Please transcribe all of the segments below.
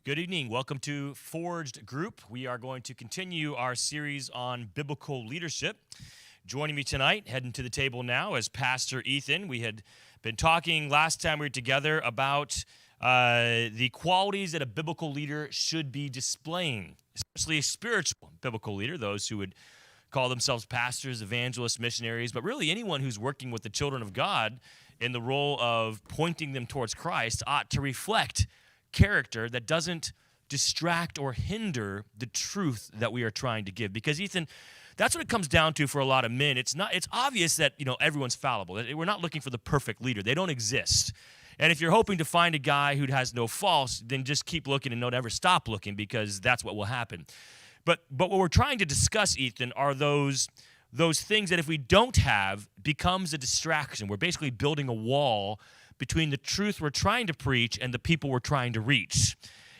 Good evening. Welcome to Forged Group. We are going to continue our series on biblical leadership. Joining me tonight, heading to the table now, is Pastor Ethan. We had been talking last time we were together about the qualities that a biblical leader should be displaying, especially a spiritual biblical leader, those who would call themselves pastors, evangelists, missionaries, but really anyone who's working with the children of God in the role of pointing them towards Christ ought to reflect character that doesn't distract or hinder the truth that we are trying to give. Because Ethan, that's what it comes down to for a lot of men. It's obvious that, everyone's fallible. We're not looking for the perfect leader. They don't exist. And if you're hoping to find a guy who has no faults, then just keep looking and don't ever stop looking, because that's what will happen. But what we're trying to discuss, Ethan, are those things that if we don't have, becomes a distraction. We're basically building a wall between the truth we're trying to preach and the people we're trying to reach.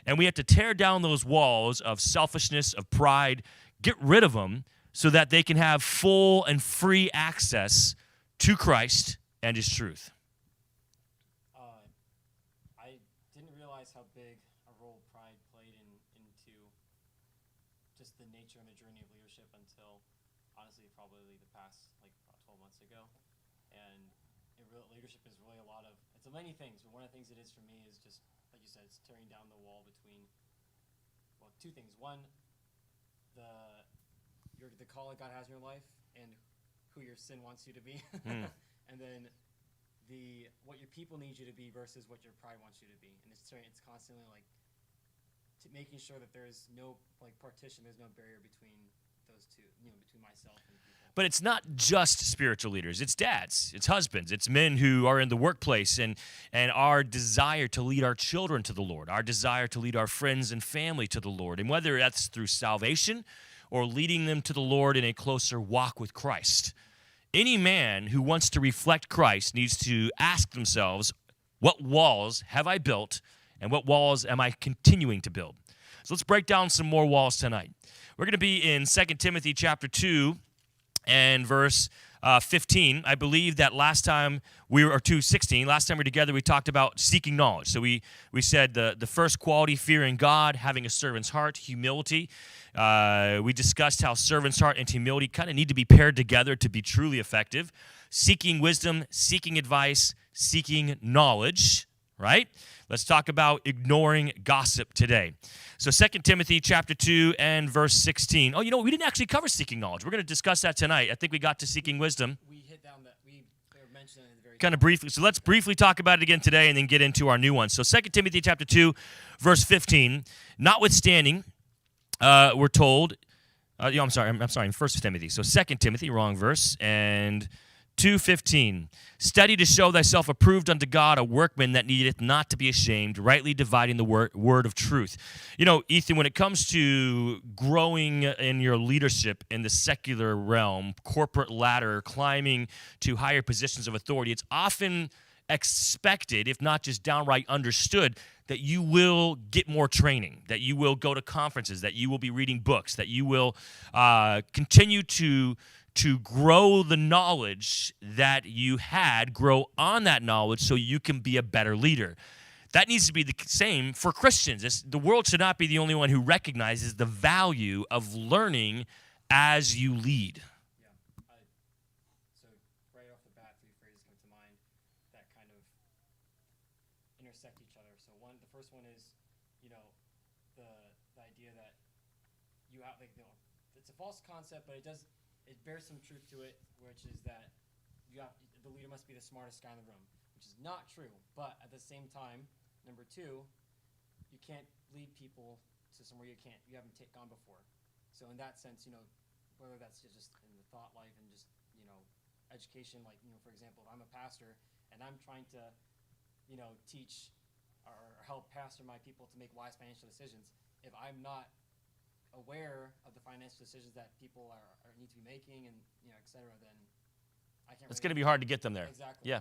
And we have to tear down those walls of selfishness, of pride, get rid of them so that they can have full and free access to Christ and His truth. I didn't realize how big a role pride played into just the nature and the journey of leadership until, honestly, probably the past, about 12 months ago. And leadership is really it's many things, but one of the things it is for me is just, like you said, it's tearing down the wall between, two things. One, the call that God has in your life and who your sin wants you to be. And then what your people need you to be versus what your pride wants you to be. And it's constantly making sure that there's no partition, there's no barrier between those two, between myself and people. But it's not just spiritual leaders. It's dads, it's husbands, it's men who are in the workplace and our desire to lead our children to the Lord, our desire to lead our friends and family to the Lord. And whether that's through salvation or leading them to the Lord in a closer walk with Christ. Any man who wants to reflect Christ needs to ask themselves, what walls have I built and what walls am I continuing to build? So let's break down some more walls tonight. We're going to be in 2 Timothy chapter 2 and verse 15. I believe that last time we were together, we talked about seeking knowledge. So we said the first quality, fearing God, having a servant's heart, humility. We discussed how servant's heart and humility kind of need to be paired together to be truly effective. Seeking wisdom, seeking advice, seeking knowledge, right? Let's talk about ignoring gossip today. So 2 Timothy chapter 2 and verse 16. Oh, we didn't actually cover seeking knowledge. We're going to discuss that tonight. I think we got to seeking wisdom. We hit down that. We mentioned it at the very kind of briefly. So let's briefly talk about it again today and then get into our new one. So 2 Timothy chapter 2, verse 15. Notwithstanding, we're told, I'm sorry, in 1 Timothy. So 2 Timothy, wrong verse, and 2:15. Study to show thyself approved unto God, a workman that needeth not to be ashamed, rightly dividing the word of truth. Ethan, when it comes to growing in your leadership in the secular realm, corporate ladder, climbing to higher positions of authority, it's often expected, if not just downright understood, that you will get more training, that you will go to conferences, that you will be reading books, that you will continue to grow the knowledge that you had, grow on that knowledge so you can be a better leader. That needs to be the same for Christians. The world should not be the only one who recognizes the value of learning as you lead. So right off the bat, three phrases come to mind that kind of intersect each other. So the first one is, the idea that you have, it's a false concept, but it bears some truth to it, which is that the leader must be the smartest guy in the room, which is not true. But at the same time, number two, you can't lead people to somewhere you haven't gone before. So in that sense, whether that's just in the thought life and just education, for example, if I'm a pastor and I'm trying to teach or help pastor my people to make wise financial decisions, if I'm not aware of the financial decisions that people need to be making and et cetera, then I can't. It's going to be hard to get them there. Exactly. Yeah.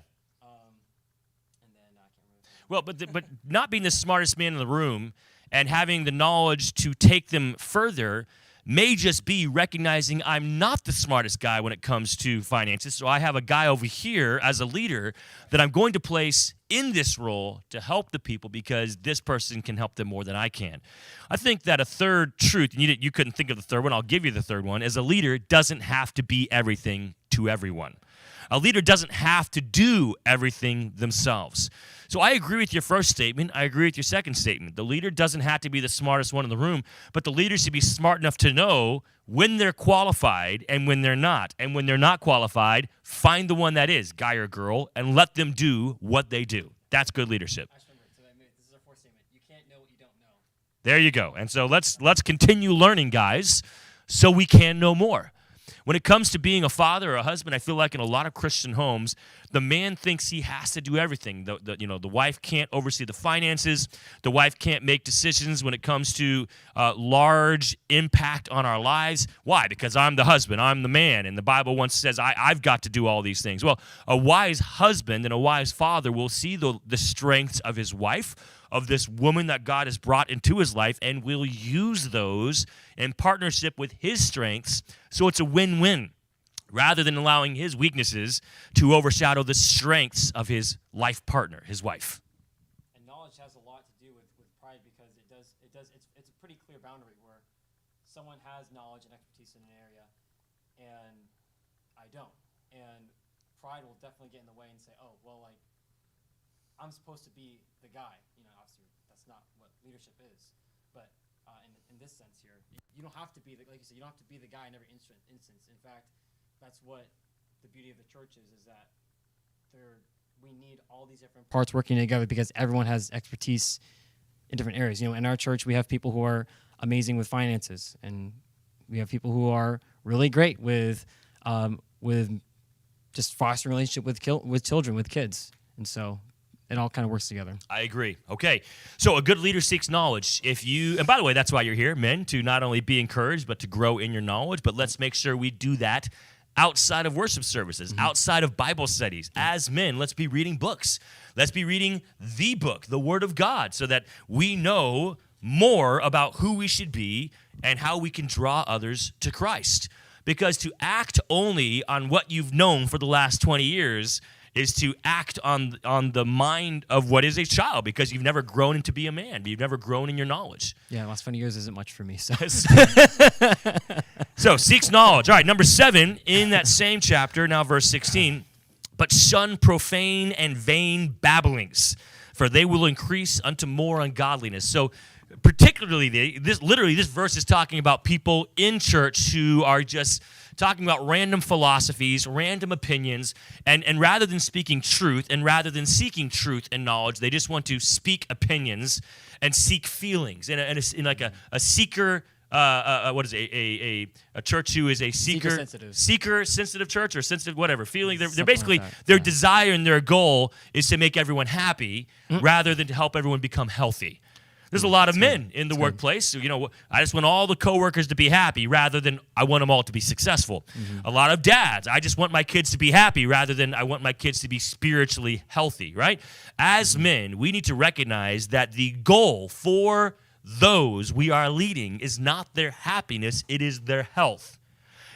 And then I can't remember. Well, but not being the smartest man in the room and having the knowledge to take them further may just be recognizing I'm not the smartest guy when it comes to finances. So I have a guy over here as a leader that I'm going to place in this role to help the people because this person can help them more than I can. I think that a third truth, and you couldn't think of the third one, I'll give you the third one, is a leader doesn't have to be everything to everyone. A leader doesn't have to do everything themselves. So I agree with your first statement. I agree with your second statement. The leader doesn't have to be the smartest one in the room, but the leader should be smart enough to know when they're qualified and when they're not. And when they're not qualified, find the one that is, guy or girl, and let them do what they do. That's good leadership. This is our fourth statement. You can't know what you don't know. There you go. And so let's continue learning, guys, so we can know more. When it comes to being a father or a husband, I feel like in a lot of Christian homes, the man thinks he has to do everything. The wife can't oversee the finances. The wife can't make decisions when it comes to large impact on our lives. Why? Because I'm the husband. I'm the man. And the Bible once says I've got to do all these things. Well, a wise husband and a wise father will see the strengths of his wife, of this woman that God has brought into his life, and will use those in partnership with his strengths, so it's a win-win, rather than allowing his weaknesses to overshadow the strengths of his life partner, his wife. And knowledge has a lot to do with pride, because it's a pretty clear boundary where someone has knowledge and expertise in an area, and I don't. And pride will definitely get in the way and say, oh, well, like, I'm supposed to be the guy. Obviously, that's not what leadership is. But in this sense here, you don't have to be, like you said, you don't have to be the guy in every instance. In fact, that's what the beauty of the church is that we need all these different parts working together, because everyone has expertise in different areas. In our church, we have people who are amazing with finances, and we have people who are really great with just fostering relationship with children, with kids. And so it all kind of works together. I agree. Okay. So a good leader seeks knowledge. And by the way, that's why you're here, men, to not only be encouraged, but to grow in your knowledge. But let's make sure we do that outside of worship services, outside of Bible studies. As men, let's be reading books. Let's be reading the book, the Word of God, so that we know more about who we should be and how we can draw others to Christ. Because to act only on what you've known for the last 20 years is to act on the mind of what is a child, because you've never grown into be a man. You've never grown in your knowledge. Yeah, the last 20 years isn't much for me. So, so seeks knowledge. All right, number 7 in that same chapter, now verse 16. But shun profane and vain babblings, for they will increase unto more ungodliness. So particularly, this verse is talking about people in church who are just talking about random philosophies, random opinions, and rather than speaking truth and rather than seeking truth and knowledge, they just want to speak opinions and seek feelings. In like a seeker, what is it, a church who is a seeker-sensitive church, or sensitive, whatever, feeling. They're basically, like their desire and their goal is to make everyone happy rather than to help everyone become healthy. There's a lot of men in the workplace. I just want all the coworkers to be happy rather than I want them all to be successful. A lot of dads, I just want my kids to be happy rather than I want my kids to be spiritually healthy, right? As men, we need to recognize that the goal for those we are leading is not their happiness, it is their health.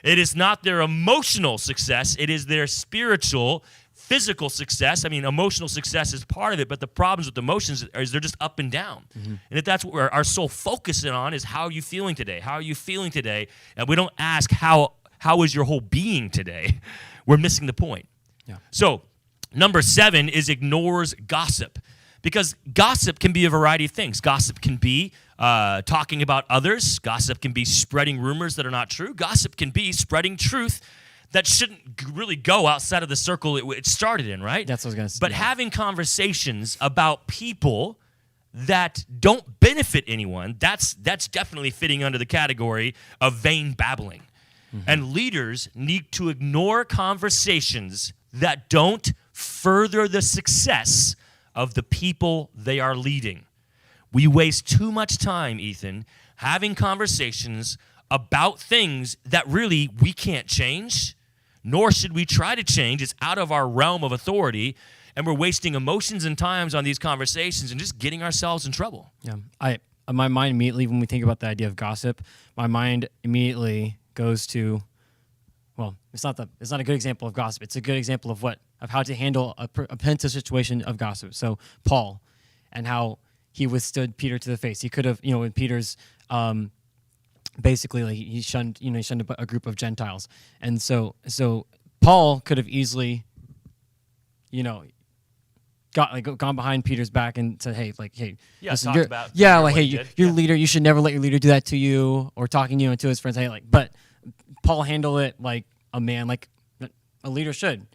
It is not their emotional success, it is their spiritual, physical success. I mean, emotional success is part of it, but the problems with emotions is they're just up and down. And if that's what our sole focus on is, how are you feeling today? How are you feeling today? And we don't ask how is your whole being today. We're missing the point. Yeah. So number 7 is ignores gossip, because gossip can be a variety of things. Gossip can be talking about others. Gossip can be spreading rumors that are not true. Gossip can be spreading truth that shouldn't really go outside of the circle it started in, right? That's what I was going to say. But having conversations about people that don't benefit anyone, that's definitely fitting under the category of vain babbling. And leaders need to ignore conversations that don't further the success of the people they are leading. We waste too much time, Ethan, having conversations about things that really we can't change, nor should we try to change. It's out of our realm of authority, and we're wasting emotions and times on these conversations and just getting ourselves in trouble. Yeah, I my mind immediately, when we think about the idea of gossip, my mind immediately goes to, well, it's not a good example of gossip. It's a good example of how to handle a potential situation of gossip. So Paul, and how he withstood Peter to the face. He could have, when Peter's basically, like, he shunned a group of Gentiles, and so Paul could have easily, gone behind Peter's back and said, hey, listen, your leader, you should never let your leader do that to you, or talking, to his friends. Hey, but Paul handled it like a man, like a leader should.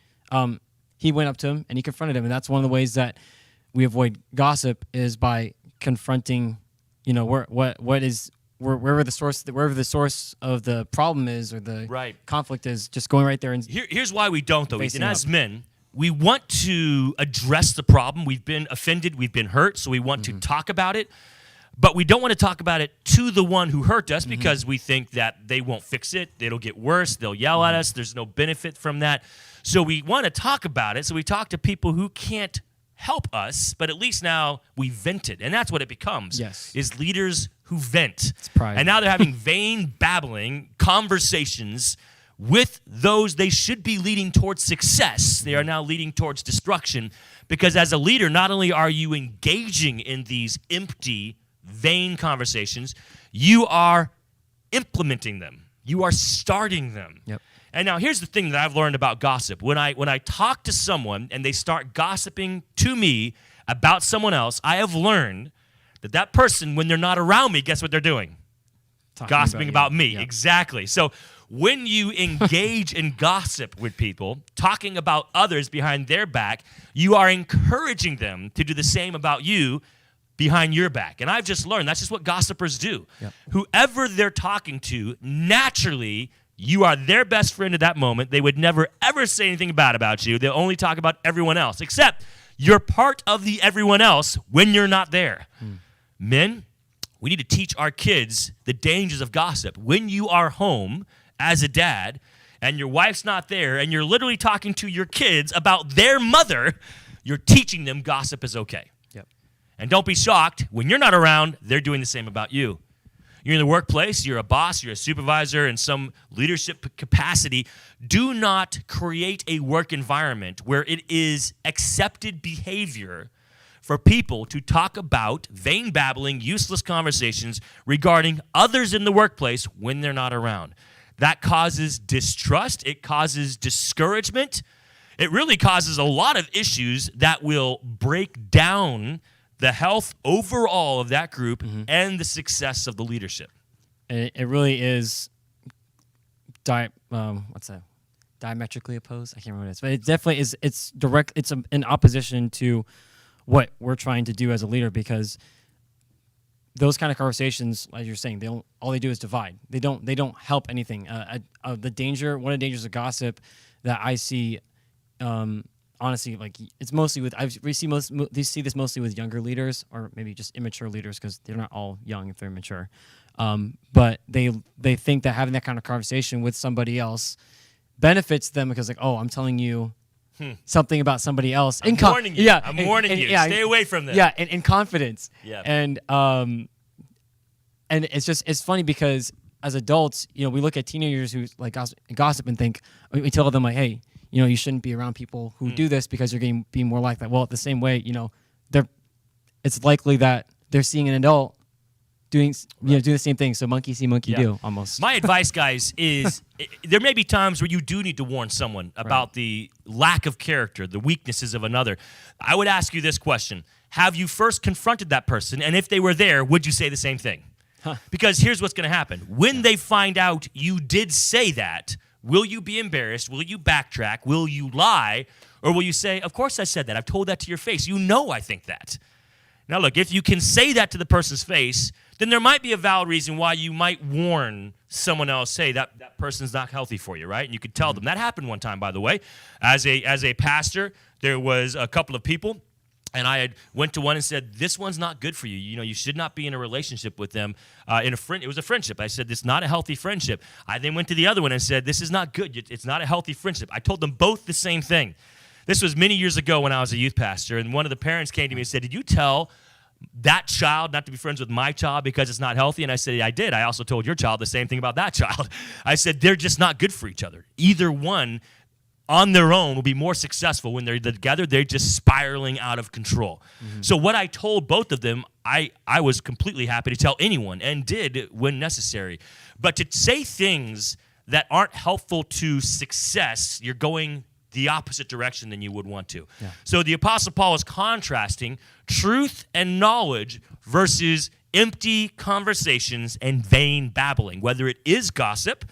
He went up to him and he confronted him, and that's one of the ways that we avoid gossip, is by confronting, wherever the source of the problem is, or the conflict is, just going right there. And here's why we don't, though, Ethan. As men, we want to address the problem. We've been offended, we've been hurt, so we want to talk about it. But we don't want to talk about it to the one who hurt us, because we think that they won't fix it. It'll get worse. They'll yell at us. There's no benefit from that. So we want to talk about it. So we talk to people who can't help us, but at least now we vented. And that's what it becomes, is leaders who vent. It's pride. And now they're having vain babbling conversations with those they should be leading towards success. They are now leading towards destruction, because as a leader, not only are you engaging in these empty, vain conversations, you are implementing them. You are starting them. Yep. And now here's the thing that I've learned about gossip. When I talk to someone and they start gossiping to me about someone else, I have learned that person, when they're not around me, guess what they're doing? Gossiping about me. Yep. Exactly. So when you engage in gossip with people, talking about others behind their back, you are encouraging them to do the same about you behind your back. And I've just learned that's just what gossipers do. Yep. Whoever they're talking to, naturally, you are their best friend at that moment. They would never, ever say anything bad about you. They'll only talk about everyone else, except you're part of the everyone else when you're not there. Men, we need to teach our kids the dangers of gossip. When you are home as a dad and your wife's not there and you're literally talking to your kids about their mother, you're teaching them gossip is okay. Yep. And don't be shocked, when you're not around, they're doing the same about you. You're in the workplace, you're a boss, you're a supervisor in some leadership capacity. Do not create a work environment where it is accepted behavior for people to talk about vain babbling, useless conversations regarding others in the workplace when they're not around. That causes distrust. It causes discouragement. It really causes a lot of issues that will break down the health overall of that group and the success of the leadership. And it really is diametrically opposed? I can't remember what it is. But it definitely is. It's direct. It's in opposition to what we're trying to do as a leader, because those kind of conversations, as you're saying, all they do is divide. They don't help anything. One of the dangers of gossip that I see, honestly, like, it's mostly we see this mostly with younger leaders, or maybe just immature leaders, because they're not all young if they're mature. But they think that having that kind of conversation with somebody else benefits them, because, like, oh, I'm telling you something about somebody else. I'm warning you. Yeah, I'm warning you. Stay away from this. Yeah, in confidence. Yeah. And it's funny, because as adults, we look at teenagers who like gossip and think, we tell them, like, hey, you shouldn't be around people who do this, because you're going to be more like that. Well, the same way, it's likely that they're seeing an adult doing do the same thing. So monkey see, monkey do, almost. My advice, guys, is there may be times where you do need to warn someone about the lack of character, the weaknesses of another. I would ask you this question. Have you first confronted that person? And if they were there, would you say the same thing? Because here's what's going to happen. When they find out you did say that, will you be embarrassed? Will you backtrack? Will you lie? Or will you say, of course I said that. I've told that to your face. You know I think that. Now, look, if you can say that to the person's face, then there might be a valid reason why you might warn someone else, hey, that person's not healthy for you, right? And you could tell them. That happened one time, by the way. As a pastor, there was a couple of people, and I had went to one and said, this one's not good for you. You should not be in a relationship with them. It was a friendship. I said, it's not a healthy friendship. I then went to the other one and said, this is not good. It's not a healthy friendship. I told them both the same thing. This was many years ago when I was a youth pastor, and one of the parents came to me and said, did you tell that child not to be friends with my child because it's not healthy? And I said, I did. I also told your child the same thing about that child. I said, they're just not good for each other. Either one on their own will be more successful. When they're together, they're just spiraling out of control. So what I told both of them, I was completely happy to tell anyone and did when necessary. But to say things that aren't helpful to success, you're going the opposite direction than you would want to. Yeah. So the Apostle Paul is contrasting truth and knowledge versus empty conversations and vain babbling, whether it is gossip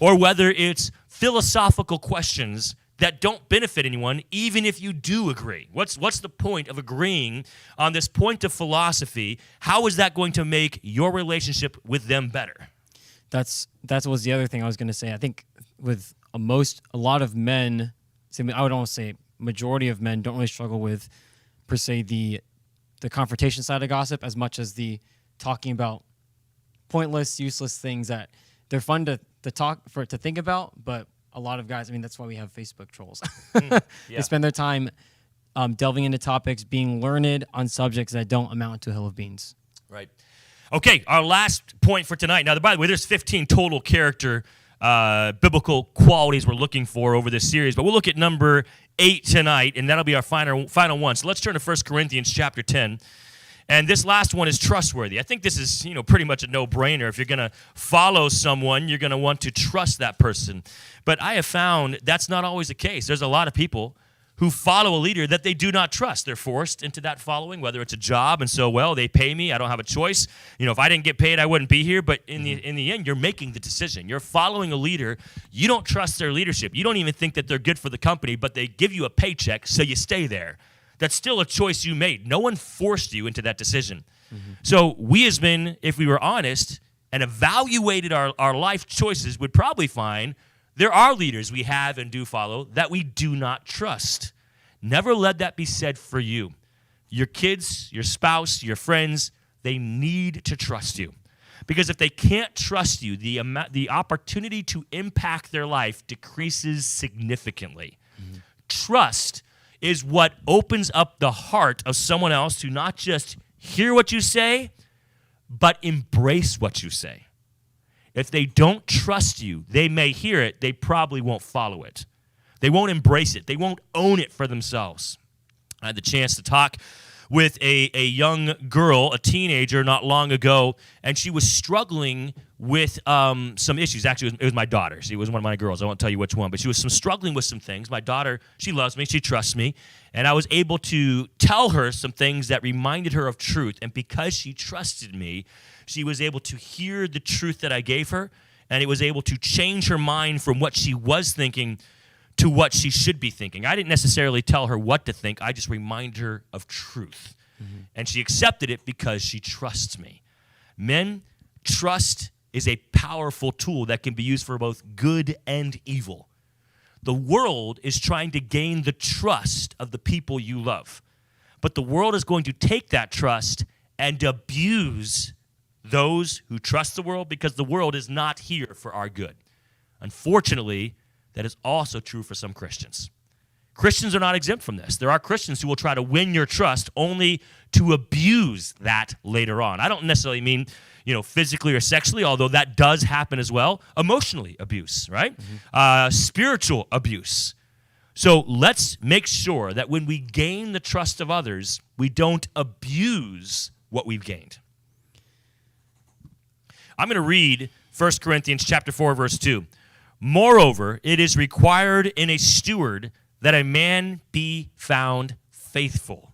or whether it's philosophical questions that don't benefit anyone, even if you do agree. What's the point of agreeing on this point of philosophy? How is that going to make your relationship with them better? That was the other thing I was going to say. I think with a lot of men, I would almost say majority of men don't really struggle with, per se, the confrontation side of gossip as much as the talking about pointless, useless things that they're fun to think about, but a lot of guys, that's why we have Facebook trolls. Yeah. They spend their time delving into topics, being learned on subjects that don't amount to a hill of beans. Right. Okay, our last point for tonight. Now, by the way, there's 15 total character biblical qualities we're looking for over this series, but we'll look at number 8 tonight, and that'll be our final one. So let's turn to 1 Corinthians chapter 10. And this last one is trustworthy. I think this is, pretty much a no-brainer. If you're going to follow someone, you're going to want to trust that person. But I have found that's not always the case. There's a lot of people who follow a leader that they do not trust. They're forced into that following, whether it's a job, and so, well, they pay me. I don't have a choice. If I didn't get paid, I wouldn't be here. But in the end, you're making the decision. You're following a leader. You don't trust their leadership. You don't even think that they're good for the company, but they give you a paycheck, so you stay there. That's still a choice you made. No one forced you into that decision. So we as men, if we were honest and evaluated our life choices, would probably find there are leaders we have and do follow that we do not trust. Never let that be said for you. Your kids, your spouse, your friends, they need to trust you. Because if they can't trust you, the opportunity to impact their life decreases significantly. Trust is what opens up the heart of someone else to not just hear what you say, but embrace what you say. If they don't trust you, they may hear it, they probably won't follow it. They won't embrace it. They won't own it for themselves. I had the chance to talk with a young girl, a teenager, not long ago, and she was struggling with some issues. Actually, it was my daughter. She was one of my girls. I won't tell you which one, but she was struggling with some things. My daughter, she loves me. She trusts me. And I was able to tell her some things that reminded her of truth. And because she trusted me, she was able to hear the truth that I gave her, and it was able to change her mind from what she was thinking to what she should be thinking. I didn't necessarily tell her what to think. I just reminded her of truth. And she accepted it because she trusts me. Men, trust is a powerful tool that can be used for both good and evil. The world is trying to gain the trust of the people you love. But the world is going to take that trust and abuse those who trust the world, because the world is not here for our good. Unfortunately, that is also true for some Christians. Christians are not exempt from this. There are Christians who will try to win your trust only to abuse that later on. I don't necessarily mean, physically or sexually, although that does happen as well. Emotionally abuse, right? Spiritual abuse. So let's make sure that when we gain the trust of others, we don't abuse what we've gained. I'm going to read 1 Corinthians chapter 4, verse 2. Moreover, it is required in a steward that a man be found faithful.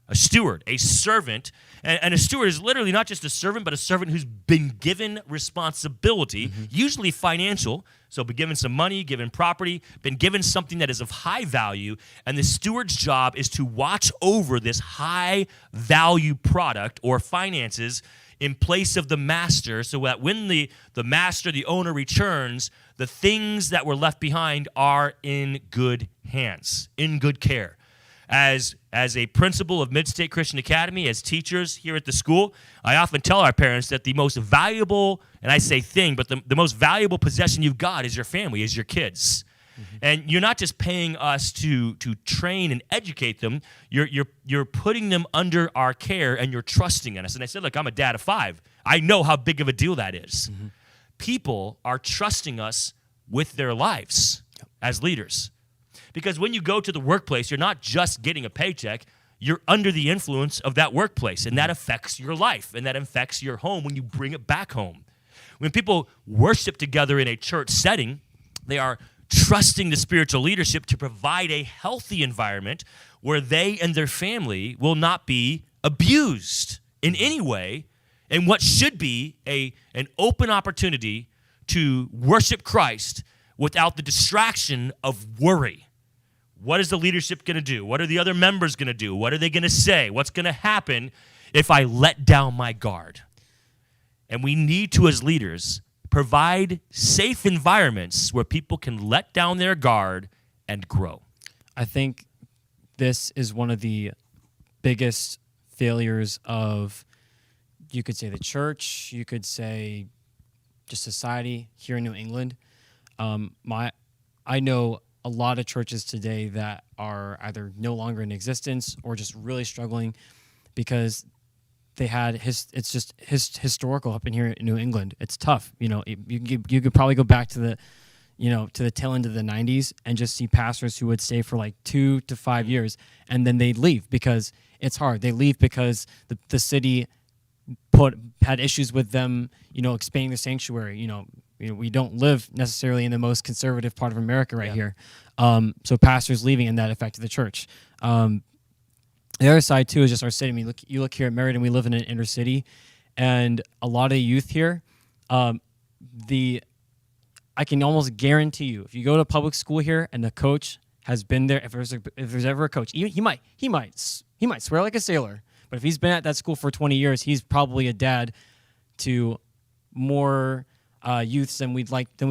A steward, a servant, and a steward is literally not just a servant, but a servant who's been given responsibility, usually financial, so been given some money, given property, been given something that is of high value, and the steward's job is to watch over this high value product or finances in place of the master, so that when the master, the owner, returns, the things that were left behind are in good hands, in good care. As a principal of Mid-State Christian Academy, as teachers here at the school, I often tell our parents that the most valuable, and I say thing, but the most valuable possession you've got is your family, is your kids. And you're not just paying us to train and educate them. You're putting them under our care, and you're trusting in us. And I said, look, I'm a dad of 5. I know how big of a deal that is. People are trusting us with their lives as leaders. Because when you go to the workplace, you're not just getting a paycheck. You're under the influence of that workplace, and that affects your life, and that affects your home when you bring it back home. When people worship together in a church setting, they are trusting the spiritual leadership to provide a healthy environment where they and their family will not be abused in any way, and what should be an open opportunity to worship Christ without the distraction of worry. What is the leadership going to do? What are the other members going to do? What are they going to say? What's going to happen if I let down my guard? And we need to, as leaders, provide safe environments where people can let down their guard and grow. I think this is one of the biggest failures of, you could say, the church, you could say just society here in New England. I know a lot of churches today that are either no longer in existence or just really struggling because they had it's just historical up in here in New England. It's tough. You could probably go back to the tail end of the 90s and just see pastors who would stay for like 2 to 5 years, and then they'd leave because it's hard. They leave because the city had issues with them, expanding the sanctuary. We don't live necessarily in the most conservative part of America here. So pastors leaving, and that affected the church. The other side, too, is just our city. I mean, you look here at Meriden, we live in an inner city, and a lot of youth here, I can almost guarantee you, if you go to public school here and the coach has been there, if there's ever a coach, he might swear like a sailor, but if he's been at that school for 20 years, he's probably a dad to more youths than we'd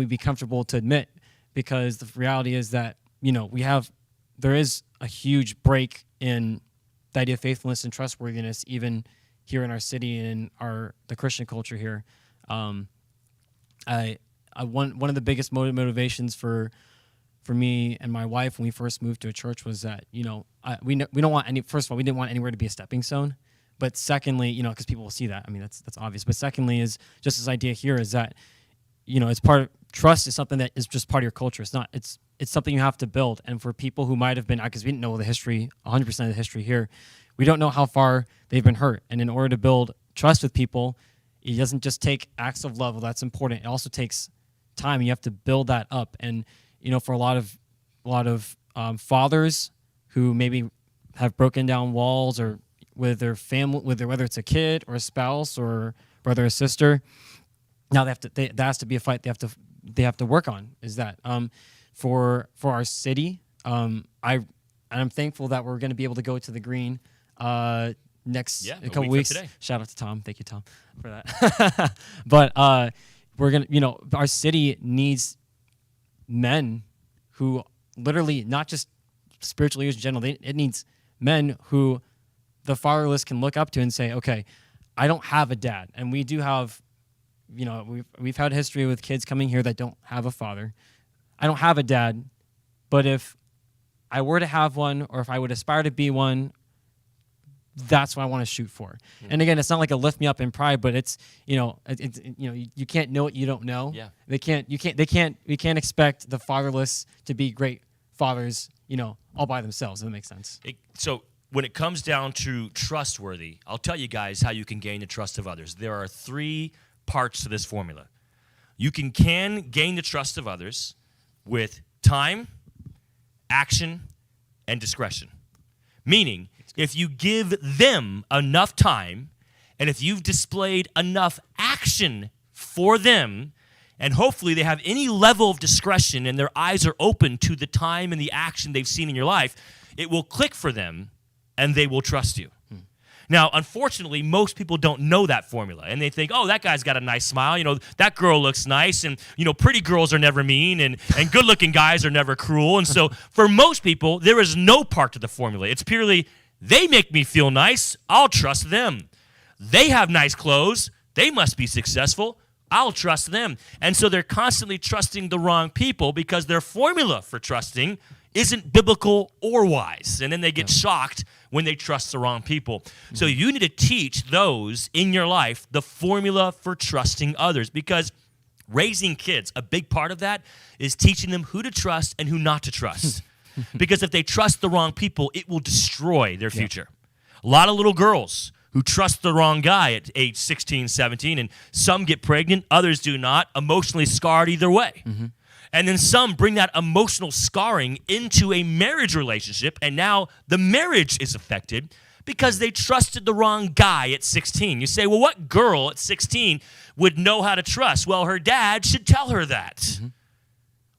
be comfortable to admit, because the reality is that there is a huge break in the idea of faithfulness and trustworthiness, even here in our city and in the Christian culture here. One of the biggest motivations for me and my wife when we first moved to a church was that we don't want any. First of all, we didn't want anywhere to be a stepping stone. But secondly, because people will see that. I mean, that's obvious. But secondly, is just this idea here is that it's part of trust is something that is just part of your culture. It's not. It's something you have to build. And for people who might have been, because we didn't know the history, 100% of the history here, we don't know how far they've been hurt. And in order to build trust with people, it doesn't just take acts of love. That's important. It also takes time. And you have to build that up. And for a lot of fathers who maybe have broken down walls or with their family, whether it's a kid or a spouse or brother or sister, now that has to be a fight they have to work on. Is that for our city? I'm thankful that we're going to be able to go to the Green next couple weeks. Shout out to Tom. Thank you, Tom, for that. But we're gonna, our city needs men who literally, not just spiritual leaders in general. It needs men who the fatherless can look up to and say, okay, I don't have a dad. And we do have, we've had history with kids coming here that don't have a father. I don't have a dad, but if I were to have one, or if I would aspire to be one, that's what I want to shoot for. Mm-hmm. And again, it's not like a lift me up in pride, but it's, you can't know what you don't know. Yeah. We can't expect the fatherless to be great fathers, all by themselves. If that makes sense. So when it comes down to trustworthy, I'll tell you guys how you can gain the trust of others. There are 3 parts to this formula. You can gain the trust of others with time, action, and discretion. Meaning, if you give them enough time, and if you've displayed enough action for them, and hopefully they have any level of discretion and their eyes are open to the time and the action they've seen in your life, it will click for them and they will trust you. Now, unfortunately, most people don't know that formula, and they think, oh, that guy's got a nice smile. That girl looks nice, and, pretty girls are never mean, and good-looking guys are never cruel. And so for most people, there is no part to the formula. It's purely, they make me feel nice, I'll trust them. They have nice clothes, they must be successful, I'll trust them. And so they're constantly trusting the wrong people because their formula for trusting isn't biblical or wise. And then they get shocked when they trust the wrong people. So you need to teach those in your life the formula for trusting others, because raising kids, a big part of that is teaching them who to trust and who not to trust. Because if they trust the wrong people, it will destroy their future. A lot of little girls who trust the wrong guy at age 16, 17, and some get pregnant, others do not, emotionally scarred either way. And then some bring that emotional scarring into a marriage relationship, and now the marriage is affected because they trusted the wrong guy at 16. You say, well, what girl at 16 would know how to trust? Well, her dad should tell her that.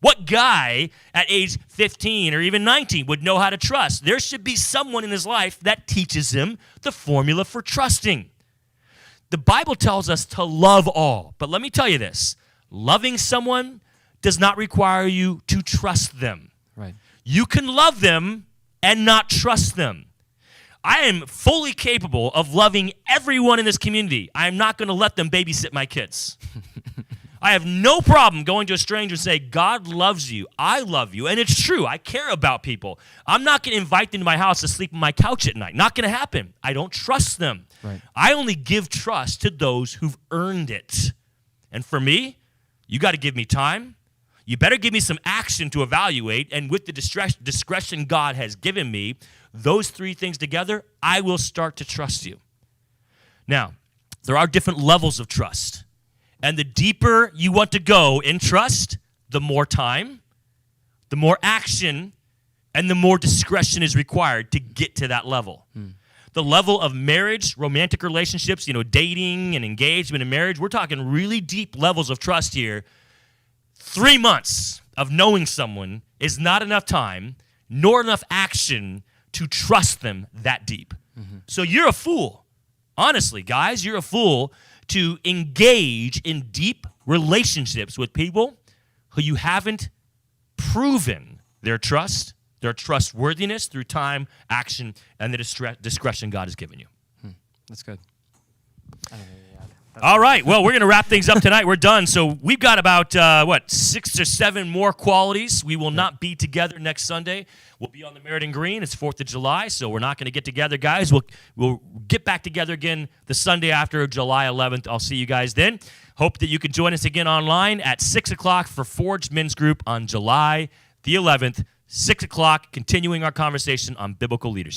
What guy at age 15 or even 19 would know how to trust? There should be someone in his life that teaches him the formula for trusting. The Bible tells us to love all, but let me tell you this. Loving someone does not require you to trust them. Right. You can love them and not trust them. I am fully capable of loving everyone in this community. I am not going to let them babysit my kids. I have no problem going to a stranger and say, God loves you. I love you. And it's true. I care about people. I'm not going to invite them to my house to sleep on my couch at night. Not going to happen. I don't trust them. Right. I only give trust to those who've earned it. And for me, you got to give me time. You better give me some action to evaluate. And with the discretion God has given me, those three things together, I will start to trust you. Now, there are different levels of trust. And the deeper you want to go in trust, the more time, the more action, and the more discretion is required to get to that level. The level of marriage, romantic relationships, dating and engagement and marriage, we're talking really deep levels of trust here. 3 months of knowing someone is not enough time, nor enough action to trust them that deep. So you're a fool. Honestly, guys, you're a fool to engage in deep relationships with people who you haven't proven their trust, their trustworthiness through time, action, and the discretion God has given you. That's good. All right. Well, we're going to wrap things up tonight. We're done. So we've got about, 6 or 7 more qualities. We will not be together next Sunday. We'll be on the Meriden Green. It's 4th of July, so we're not going to get together, guys. We'll get back together again the Sunday after July 11th. I'll see you guys then. Hope that you can join us again online at 6 o'clock for Forged Men's Group on July the 11th. 6 o'clock, continuing our conversation on biblical leadership.